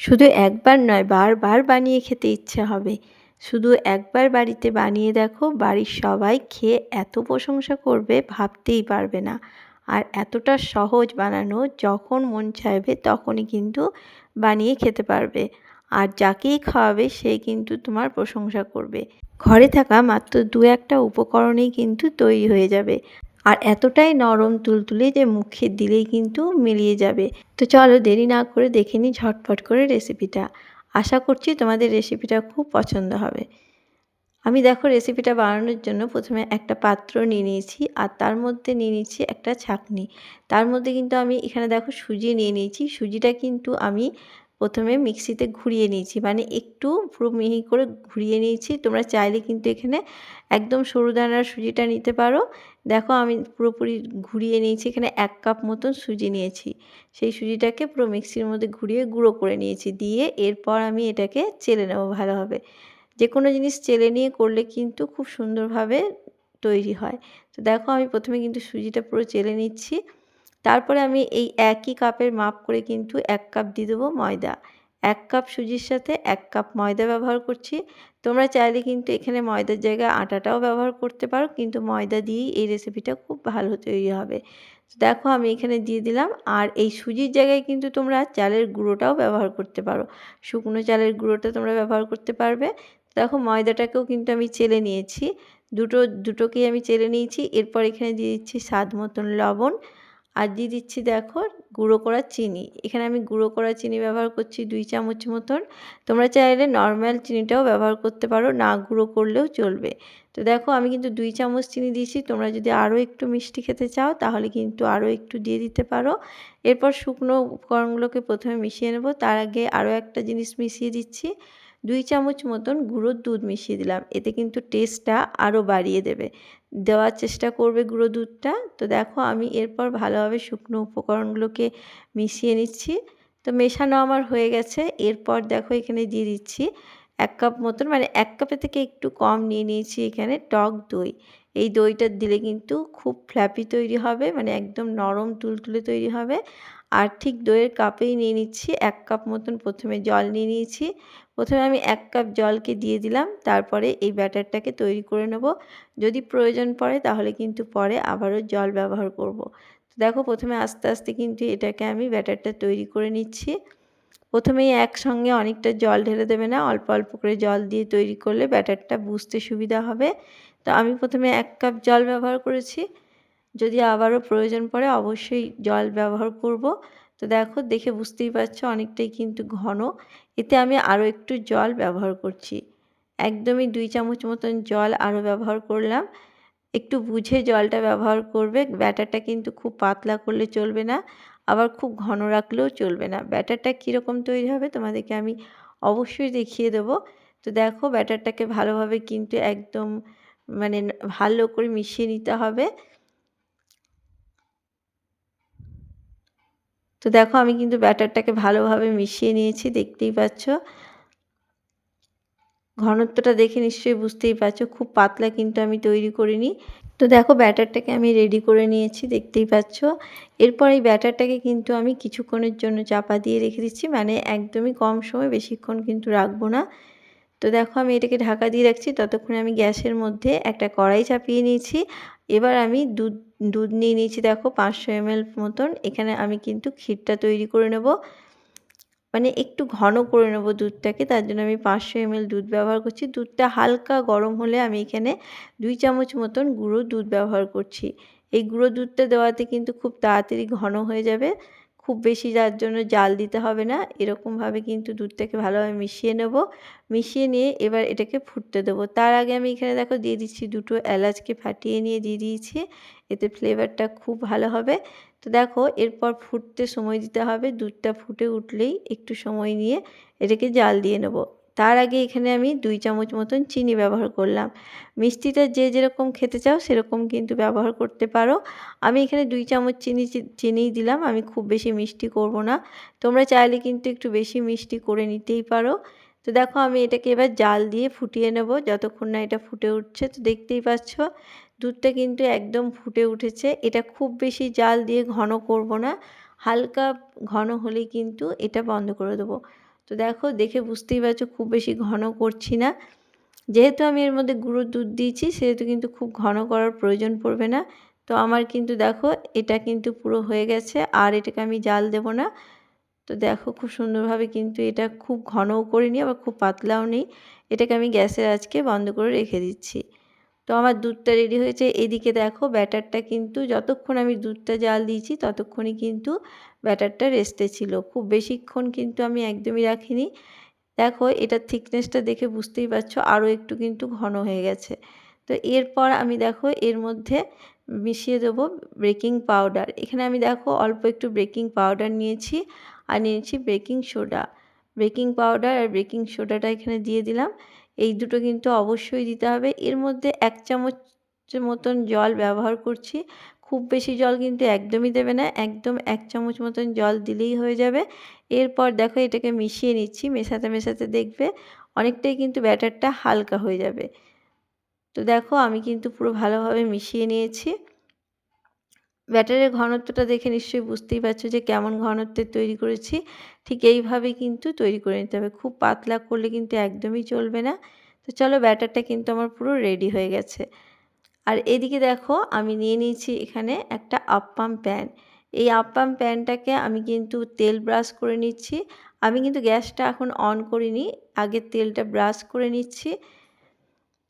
শুধু একবার নয়, বারবার বানিয়ে খেতে ইচ্ছে হবে। শুধু একবার বাড়িতে বানিয়ে দেখো, বাড়ির সবাই খেয়ে এত প্রশংসা করবে ভাবতেই পারবে না। আর এতটা সহজ বানানো, যখন মন চাইবে তখনই কিন্তু বানিয়ে খেতে পারবে। আর যাকেই খাওয়াবে সে কিন্তু তোমার প্রশংসা করবে। ঘরে থাকা মাত্র ২-১টা উপকরণেই কিন্তু তৈরি হয়ে যাবে। আর এতটাই নরম তুলতুলে যে মুখে দিলেই কিন্তু মিলিয়ে যাবে। তো চলো দেরি না করে দেখে নিই ঝটপট করে রেসিপিটা। আশা করছি তোমাদের রেসিপিটা খুব পছন্দ হবে। আমি দেখো রেসিপিটা বানানোর জন্য প্রথমে একটা পাত্র নিয়ে নিয়েছি আর তার মধ্যে নিয়ে নিচ্ছি একটা ছাঁকনি। তার মধ্যে কিন্তু আমি এখানে দেখো সুজি নিয়ে নিয়েছি। সুজিটা কিন্তু আমি প্রথমে মিক্সিতে ঘুরিয়ে নিয়েছি, মানে একটু পুরো মিহি করে ঘুরিয়ে নিয়েছি। তোমরা চাইলে কিন্তু এখানে একদম সরু দানার সুজিটা নিতে পারো। দেখো আমি পুরোপুরি ঘুরিয়ে নিয়েছি, এখানে ১ কাপ মতন সুজি নিয়েছি। সেই সুজিটাকে পুরো মিক্সির মধ্যে ঘুরিয়ে গুঁড়ো করে নিয়েছি, দিয়ে এরপর আমি এটাকে চেলে নেবো ভালোভাবে। যে কোনো জিনিস চেলে নিয়ে করলে কিন্তু খুব সুন্দরভাবে তৈরি হয়। তো দেখো আমি প্রথমে কিন্তু সুজিটা পুরো চেলে নিচ্ছি। তারপরে আমি এই একই কাপের মাপ করে কিন্তু ১ কাপ দিয়ে দেবো ময়দা। ১ কাপ সুজির সাথে ১ কাপ ময়দা ব্যবহার করছি। তোমরা চাইলে কিন্তু এখানে ময়দার জায়গায় আটাটাও ব্যবহার করতে পারো, কিন্তু ময়দা দিয়েই এই রেসিপিটা খুব ভালো তৈরি হবে। তো দেখো আমি এখানে দিয়ে দিলাম। আর এই সুজির জায়গায় কিন্তু তোমরা চালের গুঁড়োটাও ব্যবহার করতে পারো। শুকনো চালের গুঁড়োটা তোমরা ব্যবহার করতে পারবে। দেখো ময়দাটাকেও কিন্তু আমি চেলে নিয়েছি। দুটোকেই আমি চেলে নিয়েছি। এরপর এখানে দিয়ে দিচ্ছি স্বাদ মতন লবণ। আর দিয়ে দিচ্ছি দেখো গুঁড়ো করা চিনি। এখানে আমি গুঁড়ো করা চিনি ব্যবহার করছি ২ চামচ মতন। তোমরা চাইলে নর্মাল চিনিটাও ব্যবহার করতে পারো, না গুঁড়ো করলেও চলবে। তো দেখো আমি কিন্তু ২ চামচ চিনি দিয়েছি। তোমরা যদি আরও একটু মিষ্টি খেতে চাও তাহলে কিন্তু আরও একটু দিয়ে দিতে পারো। এরপর শুকনো উপকরণগুলোকে প্রথমে মিশিয়ে নেব। তার আগে আরও একটা জিনিস মিশিয়ে দিচ্ছি। ২ চামচ মতন গুঁড়ো দুধ মিশিয়ে দিলাম। এতে কিন্তু টেস্টটা আরও বাড়িয়ে দেবে। দেওয়ার চেষ্টা করবে গুঁড়ো দুধটা। তো দেখো আমি এরপর ভালোভাবে শুকনো উপকরণগুলোকে মিশিয়ে নিচ্ছি। তো মেশানো আমার হয়ে গেছে। এরপর দেখো এখানে দিয়ে দিচ্ছি ১ কাপ মতন, মানে ১ কাপের থেকে একটু কম নিয়ে নিয়েছি এখানে টক দই। এই দইটা দিলে কিন্তু খুব ফ্ল্যাপি তৈরি হবে, মানে একদম নরম তুলতুলে তৈরি হবে। আর ঠিক দইয়ের কাপেই নিয়ে নিচ্ছি ১ কাপ মতন, প্রথমে জল নিয়ে নিয়েছি। প্রথমে আমি ১ কাপ জলকে দিয়ে দিলাম। তারপরে এই ব্যাটারটাকে তৈরি করে নেব। যদি প্রয়োজন পড়ে তাহলে কিন্তু পরে আবারও জল ব্যবহার করব। তো দেখো প্রথমে আস্তে আস্তে কিন্তু এটাকে আমি ব্যাটারটা তৈরি করে নিচ্ছি। প্রথমেই একসঙ্গে অনেকটা জল ঢেলে দেবে না, অল্প অল্প করে জল দিয়ে তৈরি করলে ব্যাটারটা বুঝতে সুবিধা হবে। তো আমি প্রথমে ১ কাপ জল ব্যবহার করেছি। যদি আবারও প্রয়োজন পড়ে অবশ্যই জল ব্যবহার করব। তো দেখো দেখে বুঝতেই পারছো অনেকটাই কিন্তু ঘন। এতে আমি আরও একটু জল ব্যবহার করছি। একদমই ২ চামচ মতন জল আরও ব্যবহার করলাম। একটু বুঝে জলটা ব্যবহার করবে। ব্যাটারটা কিন্তু খুব পাতলা করলে চলবে না, আবার খুব ঘন রাখলেও চলবে না। ব্যাটারটা কীরকম তৈরি হবে তোমাদেরকে আমি অবশ্যই দেখিয়ে দেবো। তো দেখো ব্যাটারটাকে ভালোভাবে কিন্তু একদম মানে ভালো করে মিশিয়ে নিতে হবে। তো দেখো আমি কিন্তু ব্যাটারটাকে ভালোভাবে মিশিয়ে নিয়েছি, দেখতেই পাচ্ছ। ঘনত্বটা দেখে নিশ্চয়ই বুঝতেই পারছো খুব পাতলা কিন্তু আমি তৈরি করিনি। তো দেখো ব্যাটারটাকে আমি রেডি করে নিয়েছি, দেখতেই পাচ্ছ। এরপর এই ব্যাটারটাকে কিন্তু আমি কিছুক্ষণের জন্য চাপা দিয়ে রেখে দিচ্ছি, মানে একদমই কম সময়, বেশিক্ষণ কিন্তু রাখবো না। তো দেখো আমি এটাকে ঢাকা দিয়ে রাখছি। ততক্ষণে আমি গ্যাসের মধ্যে একটা কড়াই চাপিয়ে নিয়েছি। এবার আমি দুধ নিয়ে নিয়েছি দেখো ৫০০ ml মতন। এখানে আমি কিন্তু ক্ষীরটা তৈরি করে নেব, মানে একটু ঘন করে নেব দুধটাকে। তার জন্য আমি ৫০০ ml দুধ ব্যবহার করছি। দুধটা হালকা গরম হলে আমি এখানে ২ চামচ মতন গুঁড়ো দুধ ব্যবহার করছি। এই গুঁড়ো দুধটা দেওয়াতে কিন্তু খুব তাড়াতাড়ি ঘন হয়ে যাবে। খুব বেশি যার জন্য জাল দিতে হবে না। এরকমভাবে কিন্তু দুধটাকে ভালোভাবে মিশিয়ে নেব। মিশিয়ে নিয়ে এবার এটাকে ফুটতে দেবো। তার আগে আমি এখানে দেখো দিয়ে দিচ্ছি ২টো এলাচকে ফাটিয়ে নিয়ে দিয়ে দিয়েছি। এতে ফ্লেভারটা খুব ভালো হবে। তো দেখো এরপর ফুটতে সময় দিতে হবে। দুধটা ফুটে উঠলেই একটু সময় নিয়ে এটাকে জাল দিয়ে নেব। তার আগে এখানে আমি ২ চামচ মতন চিনি ব্যবহার করলাম। মিষ্টিটা যে যেরকম খেতে চাও সেরকম কিন্তু ব্যবহার করতে পারো। আমি এখানে ২ চামচ চিনিই দিলাম, আমি খুব বেশি মিষ্টি করব না। তোমরা চাইলে কিন্তু একটু বেশি মিষ্টি করে নিতেই পারো। তো দেখো আমি এটাকে এবার জাল দিয়ে ফুটিয়ে নেব যতক্ষণ না এটা ফুটে উঠছে। তো দেখতেই পাচ্ছ দুধটা কিন্তু একদম ফুটে উঠেছে। এটা খুব বেশি জাল দিয়ে ঘন করব না, হালকা ঘন হলেই কিন্তু এটা বন্ধ করে দেবো। তো দেখো, দেখে বুঝতেই পারছো খুব বেশি ঘন করছি না। যেহেতু আমি এর মধ্যে গুঁড়ো দুধ দিয়েছি সেহেতু কিন্তু খুব ঘন করার প্রয়োজন পড়বে না। তো আমার কিন্তু দেখো এটা কিন্তু পুরো হয়ে গেছে, আর এটাকে আমি জাল দেব না। তো দেখো খুব সুন্দরভাবে কিন্তু এটা খুব ঘনও করিনি আবার খুব পাতলাও নেই। এটাকে আমি গ্যাসের আঁচকে বন্ধ করে রেখে দিচ্ছি। তো আমার দুধটা রেডি হয়েছে। এদিকে দেখো ব্যাটারটা কিন্তু যতক্ষণ আমি দুধটা জাল দিয়েছি ততক্ষণই কিন্তু ব্যাটারটা রেস্টে ছিল, খুব বেশিক্ষণ কিন্তু আমি একদমই রাখিনি। দেখো এটার থিকনেসটা দেখে বুঝতেই পারছো আরও একটু কিন্তু ঘন হয়ে গেছে। তো এরপর আমি দেখো এর মধ্যে মিশিয়ে দেবো বেকিং পাউডার। এখানে আমি দেখো অল্প একটু বেকিং পাউডার নিয়েছি আর নিয়েছি বেকিং সোডা। বেকিং পাউডার আর বেকিং সোডাটা এখানে দিয়ে দিলাম। এই দুটো কিন্তু অবশ্যই দিতে হবে। এর মধ্যে 1 চামচ মতন জল ব্যবহার করছি। খুব বেশি জল কিন্তু একদমই দেবে না, একদম 1 চামচ মতন জল দিলেই হয়ে যাবে। এরপর দেখো এটাকে মিশিয়ে নিচ্ছি। মেশাতে মেশাতে দেখবে অনেকটাই কিন্তু ব্যাটারটা হালকা হয়ে যাবে। তো দেখো আমি কিন্তু পুরো ভালোভাবে মিশিয়ে নিয়েছি। ব্যাটারের ঘনত্বটা দেখে নিশ্চয়ই বুঝতেই পারছো যে কেমন ঘনত্বের তৈরি করেছি। ঠিক এইভাবেই কিন্তু তৈরি করে নিতে হবে, খুব পাতলা করলে কিন্তু একদমই চলবে না। তো চলো, ব্যাটারটা কিন্তু আমার পুরো রেডি হয়ে গেছে। আর এদিকে দেখো আমি নিয়ে নিয়েছি এখানে একটা আপ্পাম প্যান। এই আপ্পাম প্যানটাকে আমি কিন্তু তেল ব্রাশ করে নিচ্ছি। আমি কিন্তু গ্যাসটা এখন অন করিনি, আগে তেলটা ব্রাশ করে নিচ্ছি।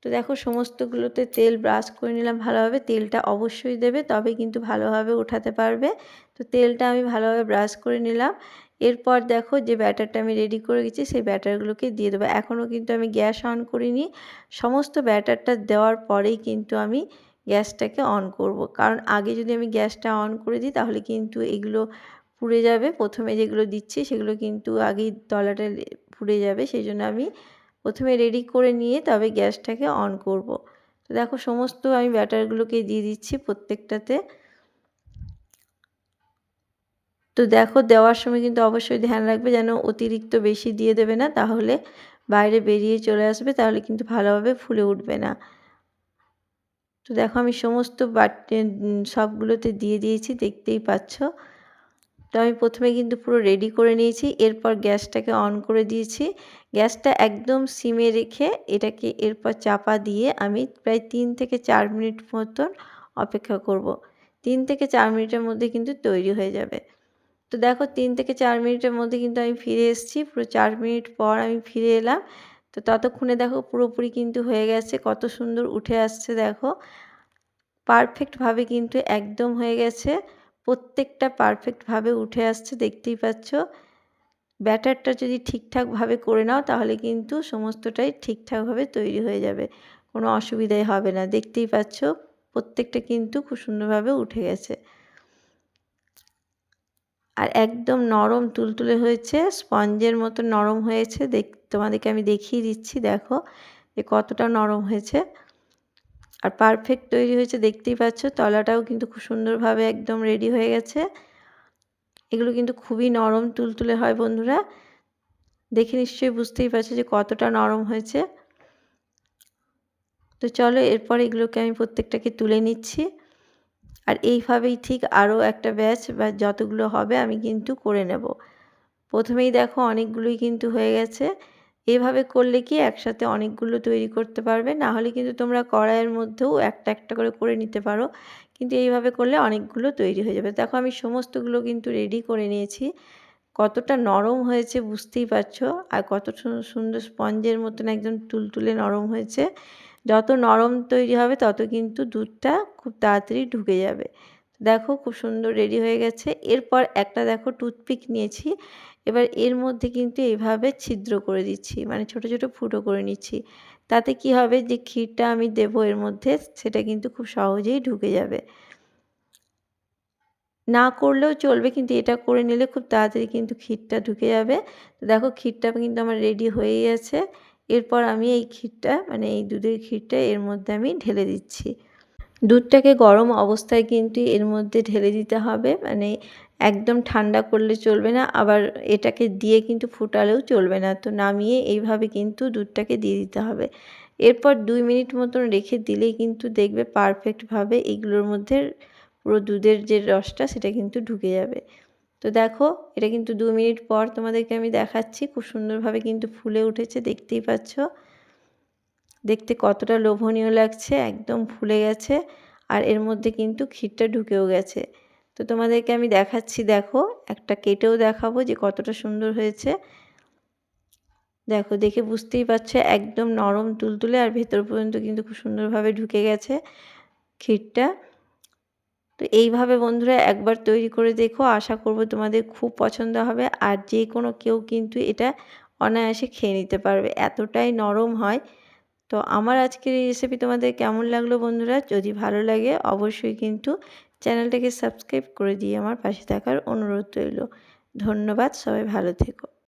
তো দেখো সমস্তগুলোতে তেল ব্রাশ করে নিলাম ভালোভাবে। তেলটা অবশ্যই দেবে, তবে কিন্তু ভালোভাবে ওঠাতে পারবে। তো তেলটা আমি ভালোভাবে ব্রাশ করে নিলাম। এরপর দেখো যে ব্যাটারটা আমি রেডি করে গেছি সেই ব্যাটারগুলোকে দিয়ে দেবো। এখনও কিন্তু আমি গ্যাস অন করিনি, সমস্ত ব্যাটারটা দেওয়ার পরেই কিন্তু আমি গ্যাসটাকে অন করব। কারণ আগে যদি আমি গ্যাসটা অন করে দিই তাহলে কিন্তু এগুলো পুড়ে যাবে। প্রথমে যেগুলো দিচ্ছি সেগুলো কিন্তু আগেই তলাটা পুড়ে যাবে, সেই জন্য আমি প্রথমে রেডি করে নিয়ে তবে গ্যাসটাকে অন করব। তো দেখো সমস্ত আমি ব্যাটারগুলোকে দিয়ে দিচ্ছি প্রত্যেকটাতে। তো দেখো দেওয়ার সময় কিন্তু অবশ্যই ধ্যান রাখবে যেন অতিরিক্ত বেশি দিয়ে দেবে না, তাহলে বাইরে বেরিয়ে চলে আসবে, তাহলে কিন্তু ভালোভাবে ফুলে উঠবে না। তো দেখো আমি সমস্ত সবগুলোতে দিয়ে দিয়েছি, দেখতেই পাচ্ছ। তো আমি প্রথমে কিন্তু পুরো রেডি করে নিয়েছি। এরপর গ্যাসটাকে অন করে দিয়েছি। গ্যাসটা একদম সিমে রেখে এটাকে এরপর চাপা দিয়ে আমি প্রায় 3 থেকে 4 মিনিট মতন অপেক্ষা করব। 3 থেকে 4 মিনিটের মধ্যে কিন্তু তৈরি হয়ে যাবে। তো দেখো 3 থেকে 4 মিনিটের মধ্যে কিন্তু আমি ফিরে এসেছি। পুরো 4 মিনিট পর আমি ফিরে এলাম। তো ততক্ষণে দেখো পুরোপুরি কিন্তু হয়ে গেছে, কত সুন্দর উঠে আসছে দেখো। পারফেক্টভাবে কিন্তু একদম হয়ে গেছে, প্রত্যেকটা পারফেক্টভাবে উঠে আসছে, দেখতেই পাচ্ছ। ব্যাটারটা যদি ঠিকঠাকভাবে করে নাও তাহলে কিন্তু সমস্তটাই ঠিকঠাকভাবে তৈরি হয়ে যাবে, কোনো অসুবিধাই হবে না। দেখতেই পাচ্ছ প্রত্যেকটা কিন্তু খুব সুন্দরভাবে উঠে গেছে আর একদম নরম তুলতুলে হয়েছে, স্পঞ্জের মতো নরম হয়েছে। তোমাদেরকে আমি দেখিয়ে দিচ্ছি, দেখো যে কতটা নরম হয়েছে আর পারফেক্ট তৈরি হয়েছে। দেখতেই পাচ্ছ তলাটাও কিন্তু খুব সুন্দরভাবে একদম রেডি হয়ে গেছে। এগুলো কিন্তু খুবই নরম তুলতুলে হয় বন্ধুরা, দেখে নিশ্চয়ই বুঝতেই পারছো যে কতটা নরম হয়েছে। তো চলো এরপর এগুলোকে আমি প্রত্যেকটাকে তুলে নিচ্ছি। আর এইভাবেই ঠিক আরও একটা ব্যাচ বা যতগুলো হবে আমি কিন্তু করে নেব। প্রথমেই দেখো অনেকগুলোই কিন্তু হয়ে গেছে। এভাবে করলে কি একসাথে অনেকগুলো তৈরি করতে পারবে, না হলে কিন্তু তোমরা কড়াইয়ের মধ্যেও একটা একটা করে নিতে পারো, কিন্তু এইভাবে করলে অনেকগুলো তৈরি হয়ে যাবে। দেখো আমি সমস্তগুলো কিন্তু রেডি করে নিয়েছি। কতটা নরম হয়েছে বুঝতেই পারছো, আর কত সুন্দর স্পঞ্জের মতন একদম তুলতুলে নরম হয়েছে। যত নরম তৈরি হবে তত কিন্তু দুধটা খুব তাড়াতাড়ি ঢুকে যাবে। দেখো খুব সুন্দর রেডি হয়ে গেছে। এরপর একটা দেখো টুথপিক নিয়েছি, এবার এর মধ্যে কিন্তু এইভাবে ছিদ্র করে দিচ্ছি, মানে ছোট ছোট ফুটো করে নিচ্ছি। তাতে কি হবে যে ক্ষীরটা আমি দেবো এর মধ্যে সেটা কিন্তু খুব সহজেই ঢুকে যাবে। না করলেও চলবে, কিন্তু এটা করে নিলে খুব তাড়াতাড়ি কিন্তু ক্ষীরটা ঢুকে যাবে। তো দেখো ক্ষীরটা কিন্তু আমার রেডি হয়েই আছে। এরপর আমি এই ক্ষীরটা মানে এই দুধের ক্ষীরটা এর মধ্যে আমি ঢেলে দিচ্ছি। দুধটাকে গরম অবস্থায় কিন্তু এর মধ্যে ঢেলে দিতে হবে, মানে একদম ঠান্ডা করলে চলবে না, আবার এটাকে দিয়ে কিন্তু ফুটালেও চলবে না। তো নামিয়ে এইভাবে কিন্তু দুধটাকে দিয়ে দিতে হবে। এরপর 2 মিনিট মতন রেখে দিলেই কিন্তু দেখবে পারফেক্টভাবে এগুলোর মধ্যে পুরো দুধের যে রসটা সেটা কিন্তু ঢুকে যাবে। তো দেখো এটা কিন্তু 2 মিনিট পর তোমাদেরকে আমি দেখাচ্ছি, খুব সুন্দরভাবে কিন্তু ফুলে উঠেছে, দেখতেই পাচ্ছ। দেখতে কতটা লোভনীয় লাগছে, একদম ফুলে গেছে আর এর মধ্যে কিন্তু ক্ষীরটা ঢুকেও গেছে। তো তোমাদেরকে আমি দেখাচ্ছি, দেখো একটা কেটেও দেখাবো যে কতটা সুন্দর হয়েছে। দেখো, দেখে বুঝতেই পারছো একদম নরম তুলতুলে আর ভেতর পর্যন্ত কিন্তু খুব সুন্দরভাবে ঢুকে গেছে ক্ষীরটা। তো এইভাবে বন্ধুরা একবার তৈরি করে দেখো, আশা করব তোমাদের খুব পছন্দ হবে আর যে কোনো কেউ কিন্তু এটা অনায়াসে খেয়ে নিতে পারবে, এতটাই নরম হয়। তো আমার আজকের এই রেসিপি তোমাদের কেমন লাগলো বন্ধুরা? যদি ভালো লাগে অবশ্যই কিন্তু চ্যানেলটাকে সাবস্ক্রাইব করে দিয়ে আমার পাশে থাকার অনুরোধ রইল। ধন্যবাদ, সবাই ভালো থেকো।